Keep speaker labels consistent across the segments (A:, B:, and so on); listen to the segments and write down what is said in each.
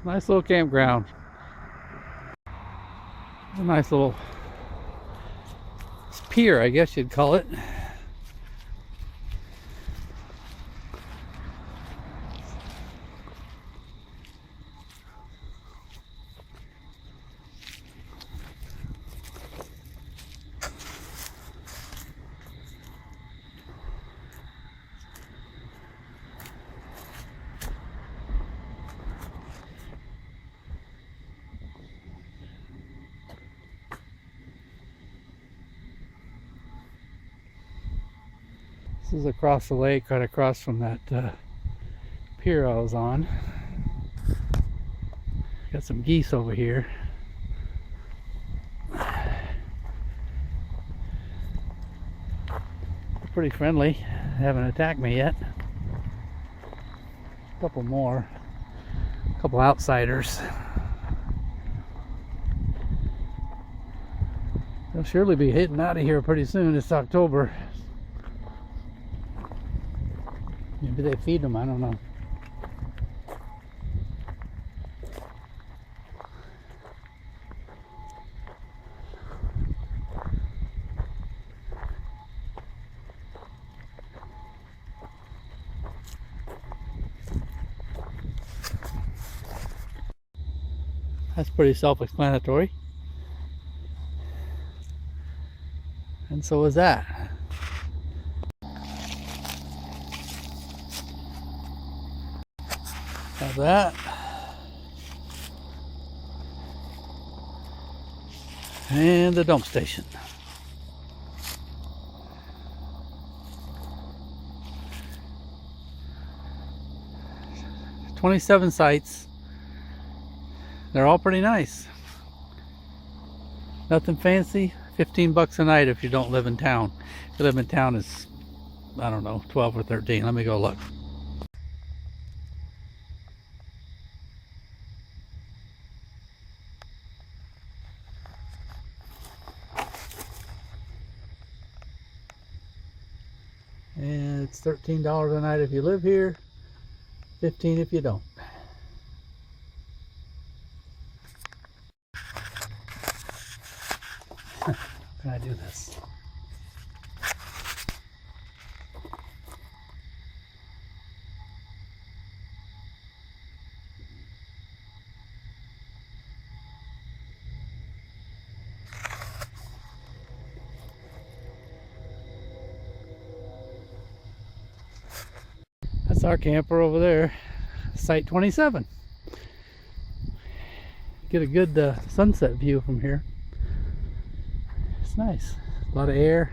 A: Nice little campground. A nice little pier, I guess you'd call it. This is across the lake, right across from that pier I was on. Got some geese over here. They're pretty friendly. They haven't attacked me yet. A couple more. A couple outsiders. They'll surely be heading out of here pretty soon. It's October. Maybe they feed them, I don't know. That's pretty self-explanatory. And so is that. Have that. And the dump station. "27 sites. They're all pretty nice. Nothing fancy. $15 a night if you don't live in town. If you live in town, it's, I don't know, 12 or 13. Let me go look. And it's $13 a night if you live here, 15 if you don't. Can I do this? That's our camper over there, site 27. Get a good sunset view from here. It's nice. A lot of air.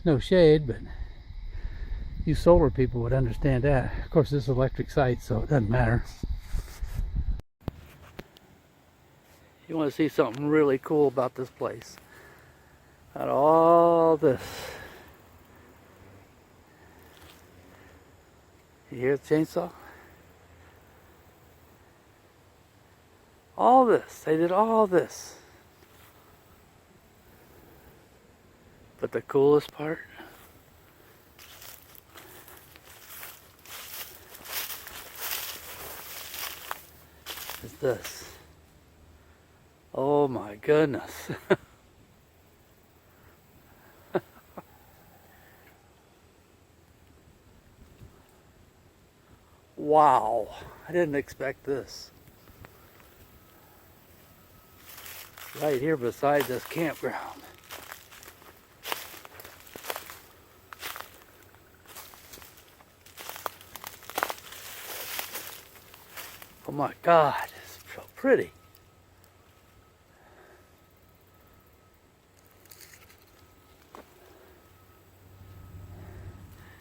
A: No shade, but you solar people would understand that. Of course, this is electric site, so it doesn't matter. You want to see something really cool about this place? Out of all this. You hear the chainsaw? All this. They did all this. But the coolest part is this. Oh my goodness. Wow. I didn't expect this. Right here beside this campground. Oh my God, it's so pretty.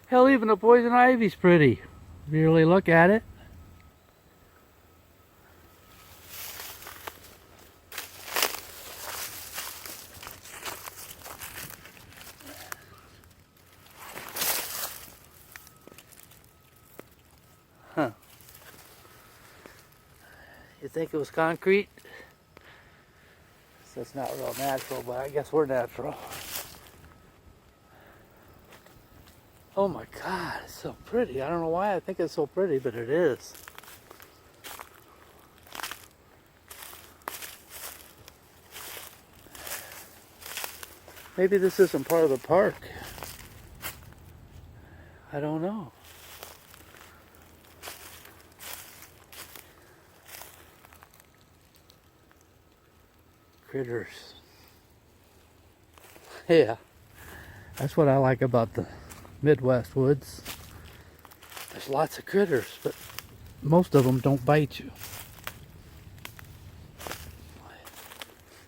A: Hell, even the poison ivy's pretty. If you really look at it. Huh. You think it was concrete? So it's not real natural, but I guess we're natural. Oh my God, it's so pretty. I don't know why I think it's so pretty, but it is. Maybe this isn't part of the park. I don't know. Critters. Yeah. That's what I like about the Midwest woods. There's lots of critters, but most of them don't bite you.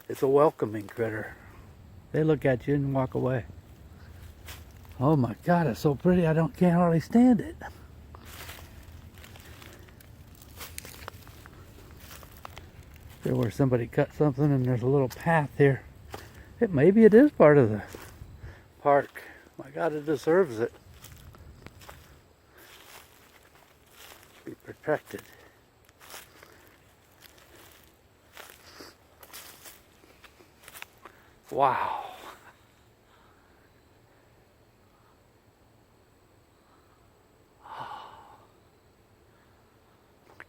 A: It's a welcoming critter. They look at you and walk away. Oh my God, it's so pretty I can't hardly stand it. There where somebody cut something and there's a little path here. Maybe it is part of the park. My God, it deserves it. Be protected. Wow.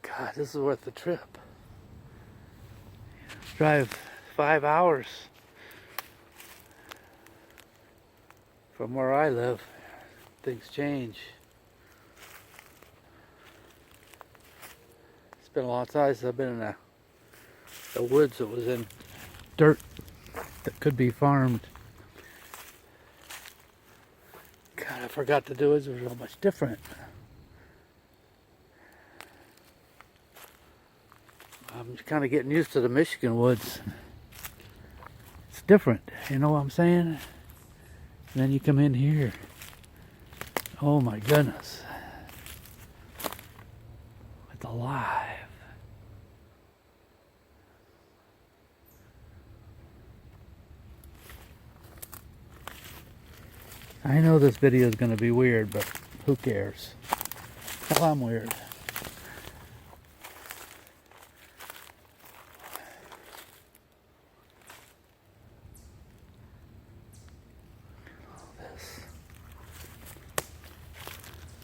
A: God, this is worth the trip. Drive 5 hours from where I live. Things change. It's been a long time since I've been in the woods that was in dirt that could be farmed. God, I forgot to do it. It was so much different. I'm just kind of getting used to the Michigan woods. It's different, you know what I'm saying? And then you come in here. Oh my goodness. It's alive. I know this video is going to be weird, but who cares? Hell, I'm weird.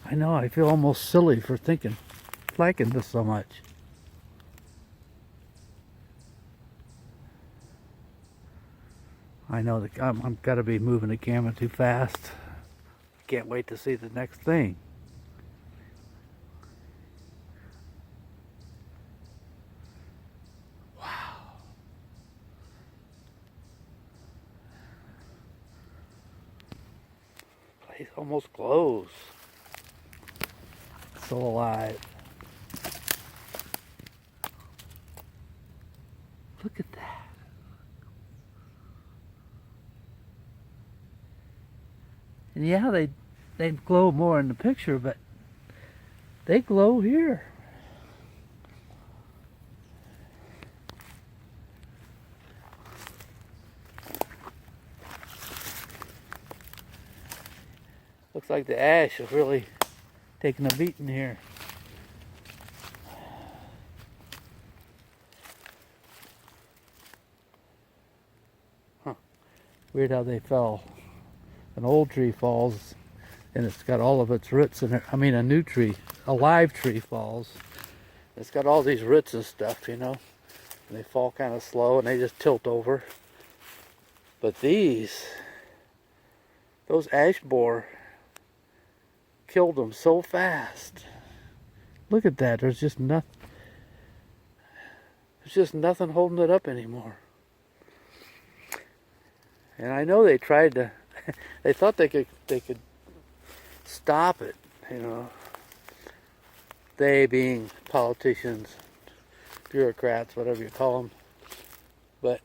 A: I know, I feel almost silly for liking this so much. I know that I'm got to be moving the camera too fast. Can't wait to see the next thing. Wow. Place almost glows. Still alive. Look at that. And yeah, they glow more in the picture, but they glow here. Looks like the ash is really taking a beating here. Huh. Weird how they fell. An old tree falls and it's got all of its roots in it. I mean, a new tree, a live tree falls. It's got all these roots and stuff, you know. And they fall kind of slow and they just tilt over. But those ash borer killed them so fast. Look at that. There's just nothing holding it up anymore. And I know they tried to they thought they could stop it, you know. They being politicians, bureaucrats, whatever you call them. But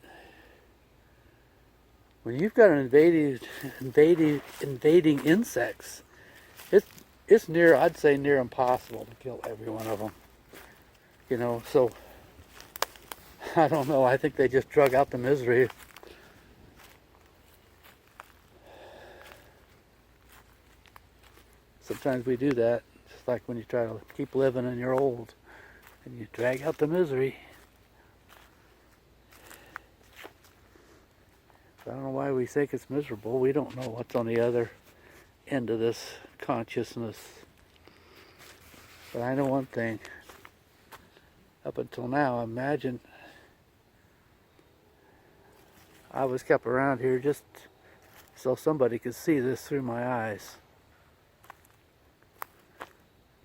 A: when you've got invading insects, it's near, I'd say near impossible to kill every one of them. You know, so I don't know. I think they just drug out the misery. Sometimes we do that. It's like when you try to keep living and you're old and you drag out the misery. I don't know why we think it's miserable. We don't know what's on the other end of this consciousness. But I know one thing. Up until now, imagine I was kept around here just so somebody could see this through my eyes.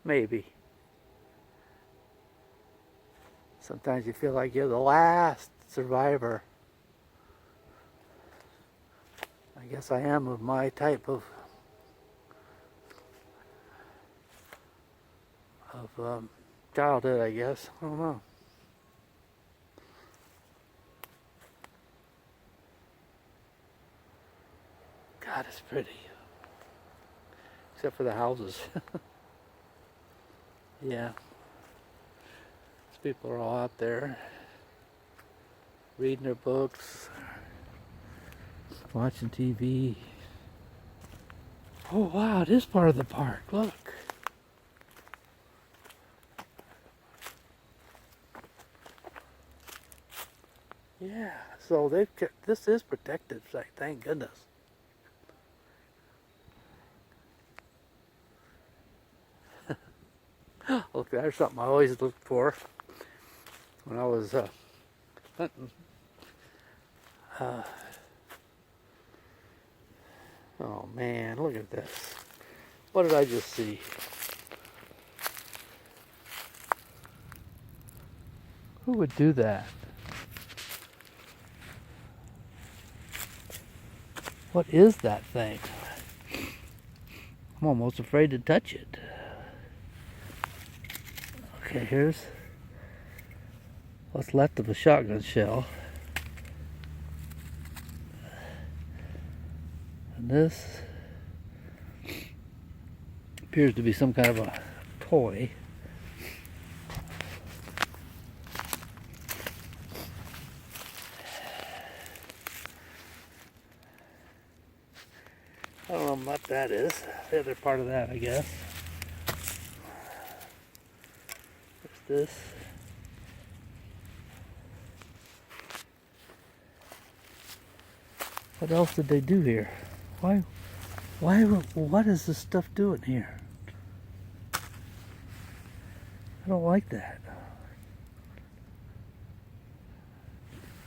A: Maybe. Sometimes you feel like you're the last survivor. I guess I am of my type of childhood, I guess. I don't know. God, it's pretty. Except for the houses. Yeah. These people are all out there reading their books, watching TV. Oh wow, it is part of the park. Look. Yeah, so they've kept, this is protected, thank goodness. Look, there's something I always looked for when I was hunting. Oh man, look at this. What did I just see? Who would do that? What is that thing? I'm almost afraid to touch it. Okay, here's what's left of a shotgun shell. And this appears to be some kind of a toy. I don't know what that is. The other part of that, I guess. What's this? What else did they do here? What is this stuff doing here? I don't like that.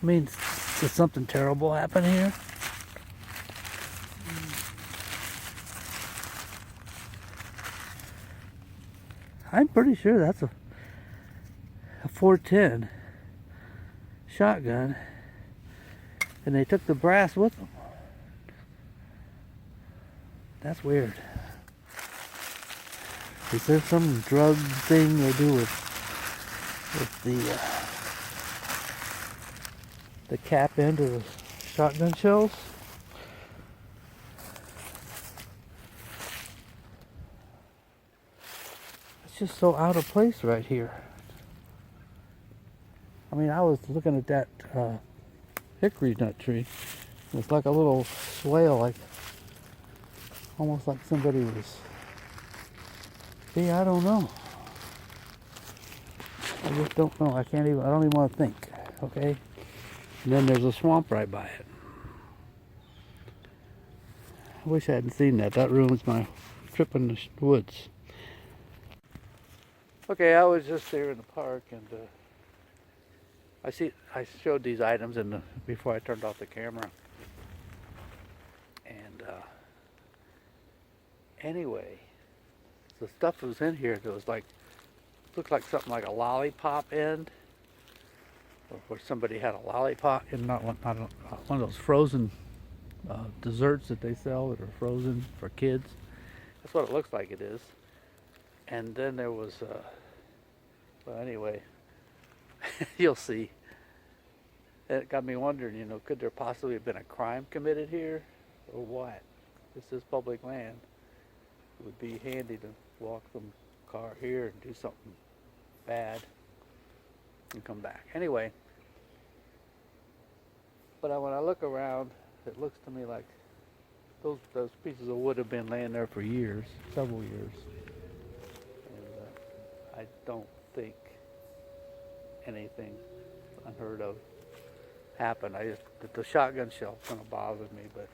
A: I mean, did something terrible happen here? I'm pretty sure that's a 410 shotgun, and they took the brass with them. That's weird. Is there some drug thing they do with the cap end of the shotgun shells? It's just so out of place right here. I mean, I was looking at that hickory nut tree. It's like a little swale, like almost like somebody was. See, I don't know. I just don't know. I don't even want to think. Okay. And then there's a swamp right by it. I wish I hadn't seen that. That ruins my trip in the woods. Okay, I was just there in the park, and I showed these items before I turned off the camera. And anyway, the stuff that was in here that was looked like something like a lollipop end, or where somebody had a lollipop, and not one of those frozen desserts that they sell that are frozen for kids. That's what it looks like it is. And then there was, well, anyway, you'll see. It got me wondering, could there possibly have been a crime committed here, or what? This is public land. It would be handy to walk from car here and do something bad and come back. Anyway, but when I look around, it looks to me like those pieces of wood have been laying there for years, several years. And I don't think anything unheard of happened. The shotgun shell kind of bothered me, but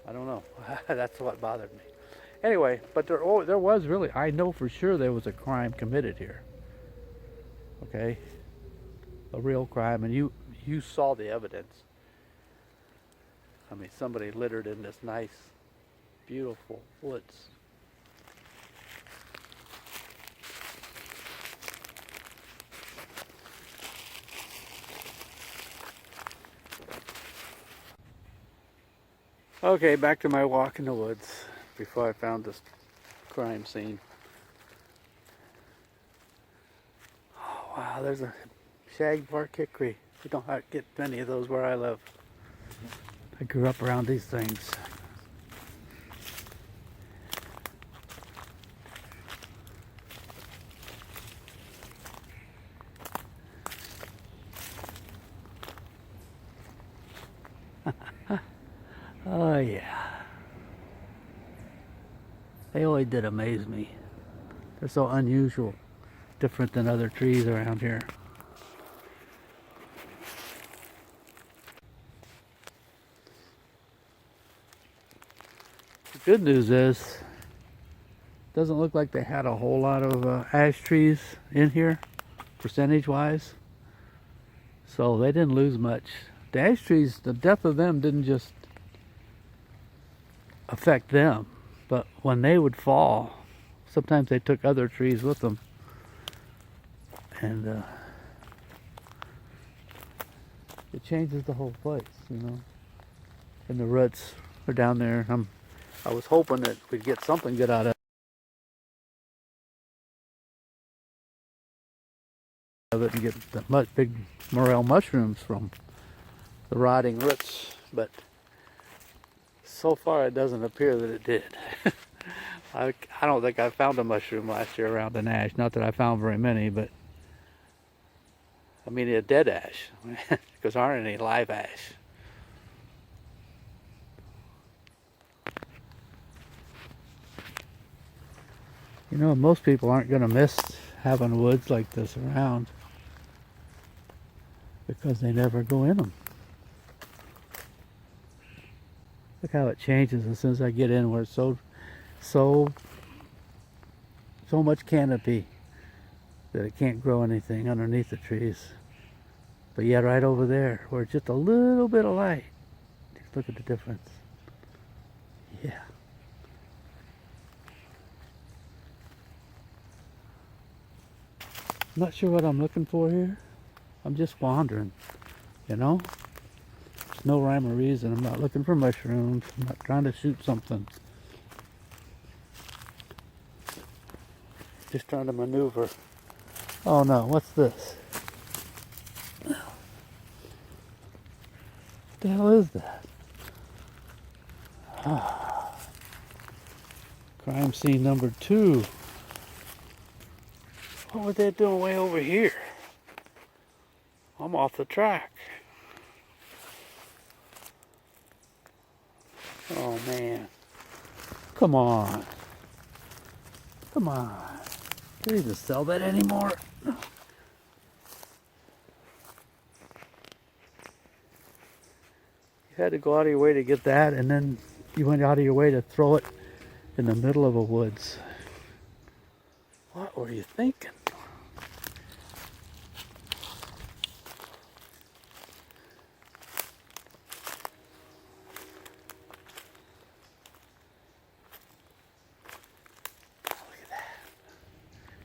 A: I don't know. That's what bothered me. Anyway, but there was really, I know for sure there was a crime committed here. Okay? A real crime, and you saw the evidence. I mean, somebody littered in this nice, beautiful woods. Okay, back to my walk in the woods before I found this crime scene. Oh, wow, there's a shagbark hickory. We don't get many of those where I live. I grew up around these things. Oh yeah. They always did amaze me. They're so unusual, different than other trees around here. The good news is, doesn't look like they had a whole lot of ash trees in here, percentage-wise. So they didn't lose much. The ash trees, the death of them didn't just affect them, but when they would fall, sometimes they took other trees with them. And it changes the whole place, you know. And the roots are down there. I was hoping that we'd get something good out of it and get the big morel mushrooms from the rotting roots, but so far it doesn't appear that it did. I don't think I found a mushroom last year around an ash. Not that I found very many, but I mean a dead ash, because there aren't any live ash. You know, most people aren't going to miss having woods like this around because they never go in them. Look how it changes as soon as I get in, where it's so much canopy that it can't grow anything underneath the trees. But yet right over there, where it's just a little bit of light, just look at the difference. Yeah. I'm not sure what I'm looking for here. I'm just wandering, you know? There's no rhyme or reason. I'm not looking for mushrooms. I'm not trying to shoot something. Just trying to maneuver. Oh no, what's this? What the hell is that? Crime scene number 2. What were they doing way over here? I'm off the track. Oh man. Come on. Come on. Do they even sell that anymore? You had to go out of your way to get that, and then you went out of your way to throw it in the middle of a woods. What were you thinking?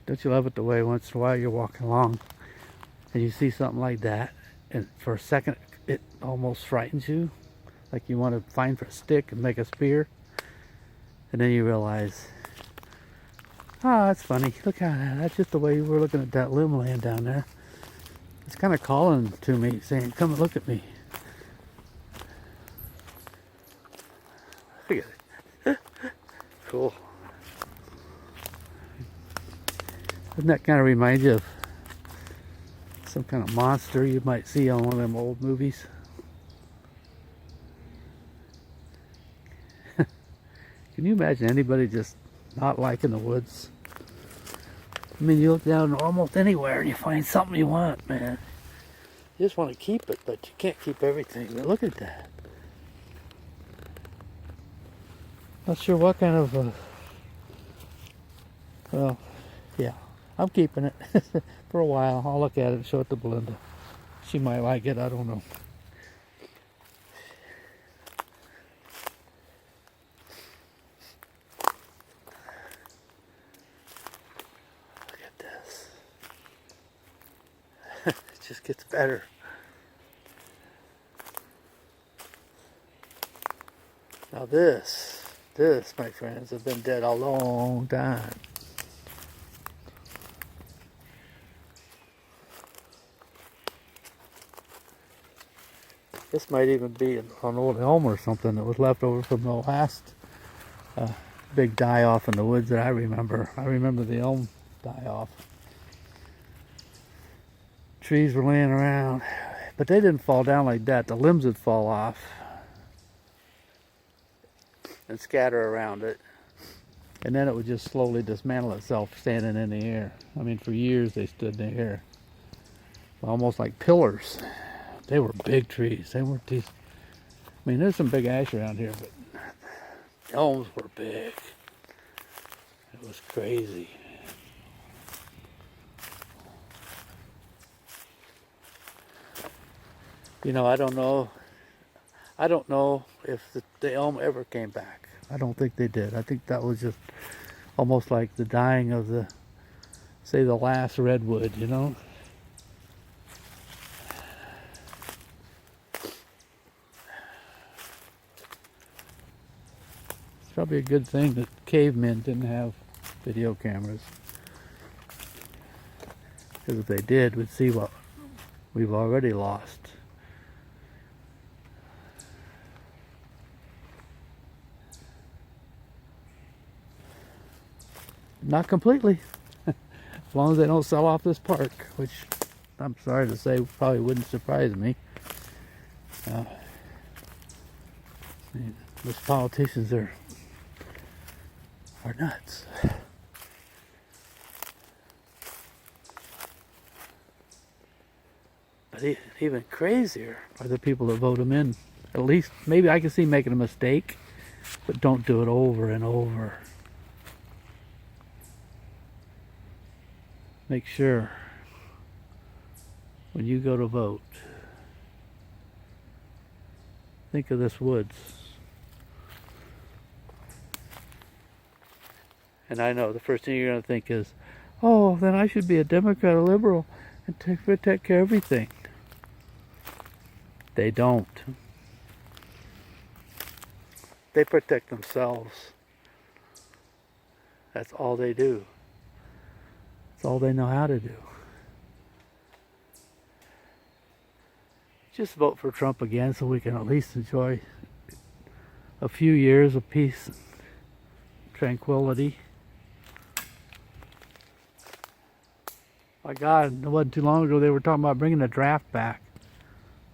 A: Don't you love it the way once in a while you're walking along and you see something like that, and for a second it almost frightens you, like you want to find for a stick and make a spear, and then you realize, oh, that's funny, look at that, that's just the way you were looking at that limb laying down there. It's kind of calling to me, saying, come and look at me. Look at it. Cool. Doesn't that kind of remind you of some kind of monster you might see on one of them old movies? Can you imagine anybody just not liking the woods? I mean, you look down almost anywhere and you find something you want, man. You just want to keep it, but you can't keep everything. But look at that. Not sure what kind of, well, yeah. I'm keeping it for a while. I'll look at it and show it to Belinda. She might like it, I don't know. gets better. Now this, my friends, have been dead a long time. This might even be an old elm or something that was left over from the last big die-off in the woods that I remember. I remember the elm die-off. Trees were laying around, but they didn't fall down like that. The limbs would fall off and scatter around it. And then it would just slowly dismantle itself standing in the air. I mean, for years they stood in the air. Almost like pillars. They were big trees. They weren't these. I mean, there's some big ash around here, but elms were big. It was crazy. You know, I don't know if the elm ever came back. I don't think they did. I think that was just almost like the dying of the, say, the last redwood, you know? It's probably a good thing that cavemen didn't have video cameras. Because if they did, we'd see what we've already lost. Not completely, as long as they don't sell off this park, which I'm sorry to say probably wouldn't surprise me. Those politicians are nuts. But even crazier are the people that vote them in. At least, maybe I can see making a mistake, but don't do it over and over. Make sure when you go to vote, think of this woods. And I know the first thing you're going to think is, oh, then I should be a Democrat or liberal and protect care of everything. They don't. They protect themselves. That's all they do. That's all they know how to do. Just vote for Trump again so we can at least enjoy a few years of peace and tranquility. My God, it wasn't too long ago they were talking about bringing the draft back.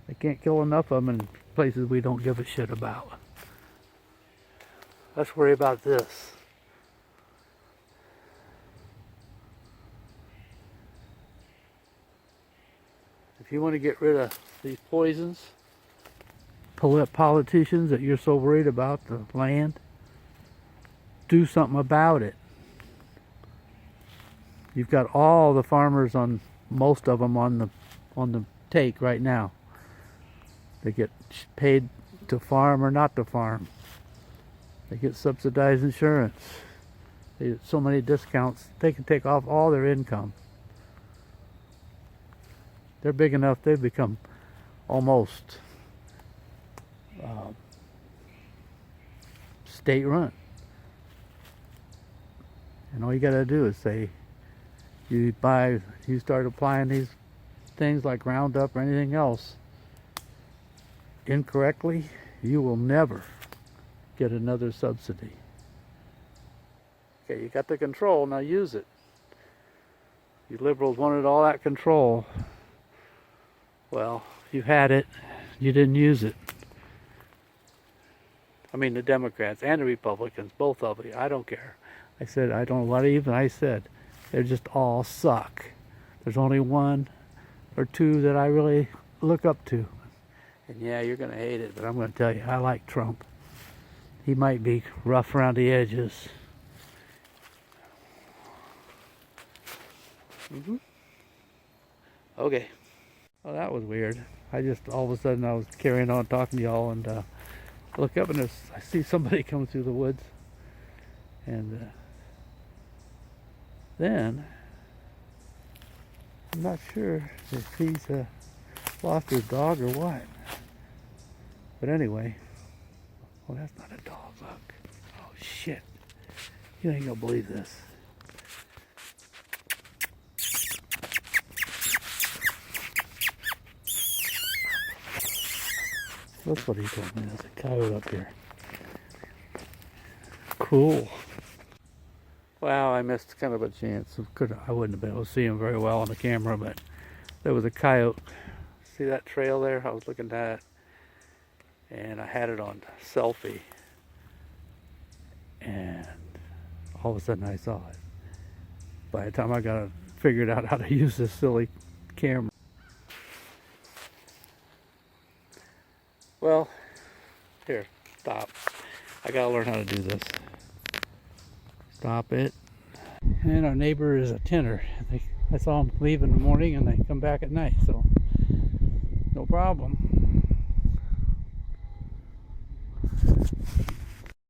A: They can't kill enough of them in places we don't give a shit about. Let's worry about this. If you want to get rid of these poisons, politicians that you're so worried about the land, do something about it. You've got all the farmers on, most of them on the take right now. They get paid to farm or not to farm. They get subsidized insurance. They get so many discounts. They can take off all their income. They're big enough, they've become almost state run. And all you gotta do is say, you start applying these things like Roundup or anything else incorrectly, you will never get another subsidy. Okay, you got the control, now use it. You liberals wanted all that control. Well, you had it, you didn't use it. I mean the Democrats and the Republicans, both of you, I don't care. I said, I don't know what even I said. They just all suck. There's only one or two that I really look up to. And yeah, you're going to hate it, but I'm going to tell you, I like Trump. He might be rough around the edges. Okay. Well, that was weird. I just, all of a sudden, I was carrying on talking to y'all, and I look up and I see somebody coming through the woods. And then, I'm not sure if he's lost her dog or what. But anyway, oh, that's not a dog, look. Oh shit. You ain't gonna believe this. That's what he told me. There's a coyote up here. Cool. Wow, I missed kind of a chance. I wouldn't have been able to see him very well on the camera, but there was a coyote. See that trail there? I was looking at that, and I had it on selfie, and all of a sudden I saw it. By the time I figured out how to use this silly camera. Well, here, stop. I gotta learn how to do this. Stop it. And our neighbor is a tenor. I saw them leave in the morning and they come back at night, so no problem.